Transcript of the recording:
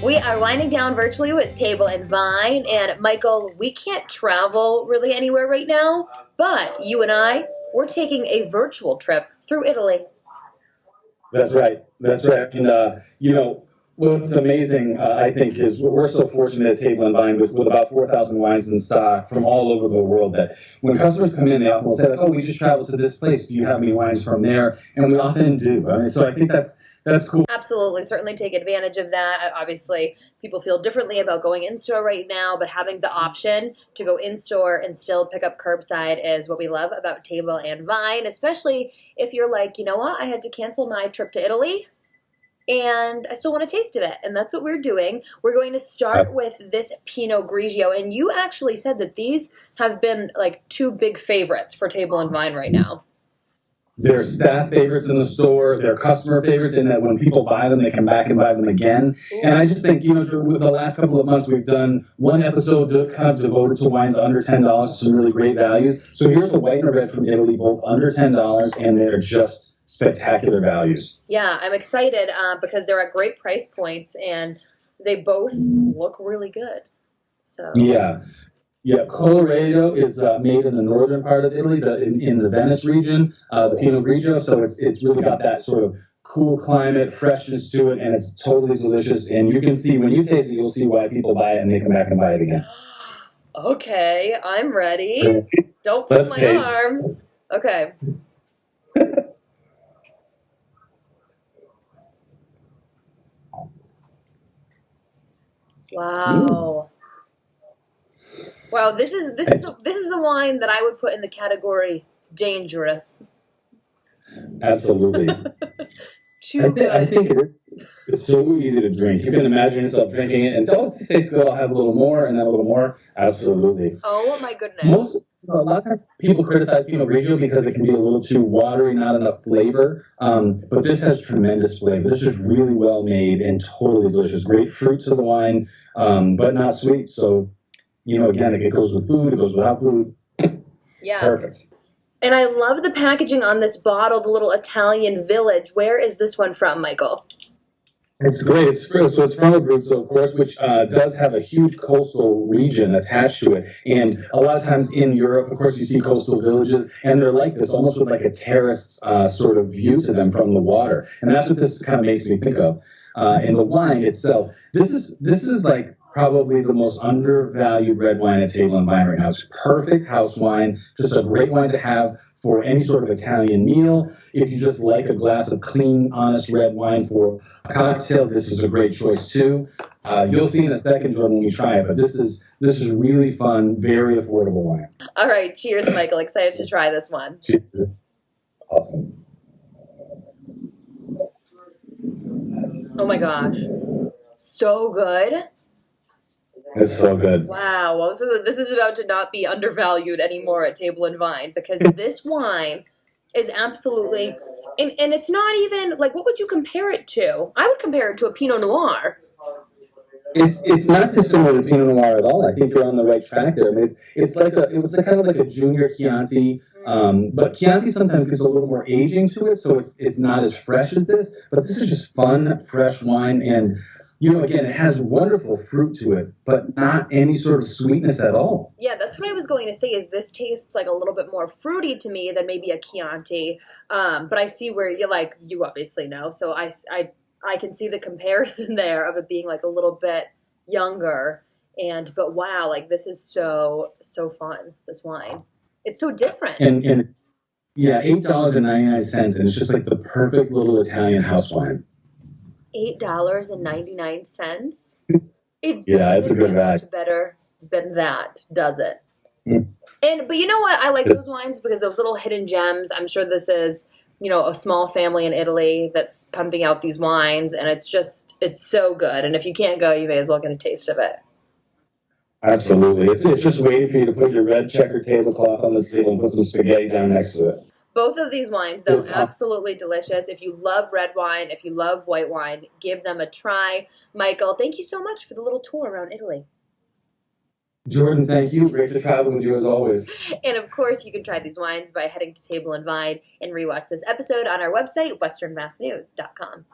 We are winding down virtually with Table and Vine. And Michael, we can't travel really anywhere right now, but you and we're taking a virtual trip through Italy. That's right. That's right. And, what's amazing, I think, is we're so fortunate at Table and Vine with about 4,000 wines in stock from all over the world that when customers come in, they often will say, like, oh, we just traveled to this place. Do you have any wines from there? And we often do. I mean, so I think that's cool. Absolutely. Certainly take advantage of that. Obviously, people feel differently about going in-store right now, but having the option to go in-store and still pick up curbside is what we love about Table and Vine, especially if you're like, you know what, I had to cancel my trip to Italy, and I still want a taste of it. And that's what we're doing. We're going to start with this Pinot Grigio. And you actually said that these have been like two big favorites for Table and Vine right now. They're staff favorites in the store. They're customer favorites in that when people buy them, they come back and buy them again. And I just think, with the last couple of months, we've done one episode kind of devoted to wines under $10, some really great values. So here's a white and a red from Italy, both under $10, and they're just spectacular values. Yeah, I'm excited because they're at great price points and they both look really good. So Yeah, Colloredo is made in the northern part of Italy, in the Venice region, the Pinot Grigio. So it's really got that sort of cool climate, freshness to it, and it's totally delicious. And you can see when you taste it, you'll see why people buy it and they come back and buy it again. Okay, I'm ready. Don't pull my arm. Okay. Wow. Wow, this is a wine that I would put in the category dangerous. Absolutely. I think it's so easy to drink. You can imagine yourself drinking it and it tastes good. I'll have a little more and then a little more. Absolutely. Oh my goodness. A lot of times people criticize Pinot Grigio because it can be a little too watery, not enough flavor. But this has tremendous flavor. This is really well made and totally delicious. Great fruit to the wine, but not sweet. So, again, it goes with food. It goes without food. Yeah. Perfect. And I love the packaging on this bottle, the little Italian village. Where is this one from, Michael? It's great. So it's from Abruzzo, of course, which does have a huge coastal region attached to it. And a lot of times in Europe, of course, you see coastal villages, and they're like this, almost with like a terraced sort of view to them from the water. And that's what this kind of makes me think of. And the wine itself, this is like probably the most undervalued red wine at Table and Vine right now. It's perfect house wine, just a great wine to have for any sort of Italian meal. If you just like a glass of clean, honest red wine for a cocktail, this is a great choice too. You'll see in a second, Jordan, when we try it, but this is really fun, very affordable wine. All right, cheers, Michael. Excited to try this one. Cheers. Awesome. Oh my gosh, so good. It's so good. Wow. Well, this is about to not be undervalued anymore at Table and Vine because this wine is absolutely, and it's not even, like, what would you compare it to? I would compare it to a Pinot Noir. It's not dissimilar to Pinot Noir at all. I think you're on the right track there. I mean, it's kind of like a junior Chianti, but Chianti sometimes gets a little more aging to it, so it's not as fresh as this. But this is just fun, fresh wine, and again, it has wonderful fruit to it, but not any sort of sweetness at all. Yeah, that's what I was going to say, is this tastes like a little bit more fruity to me than maybe a Chianti. But I see where you obviously know, so I can see the comparison there of it being like a little bit younger. But wow, like this is so fun, this wine. It's so different. And yeah, $8.99, and it's just like the perfect little Italian house wine. $8.99. It's a good value. Much better than that, does it? Mm. But you know what? I like those wines because those little hidden gems. I'm sure this is, a small family in Italy that's pumping out these wines, and it's so good. And if you can't go, you may as well get a taste of it. Absolutely. It's just waiting for you to put your red checker tablecloth on the table and put some spaghetti down next to it. Both of these wines, though, absolutely delicious. If you love red wine, if you love white wine, give them a try. Michael, thank you so much for the little tour around Italy. Jordan, thank you. Great to travel with you as always. And of course, you can try these wines by heading to Table and Vine and rewatch this episode on our website, westernmassnews.com.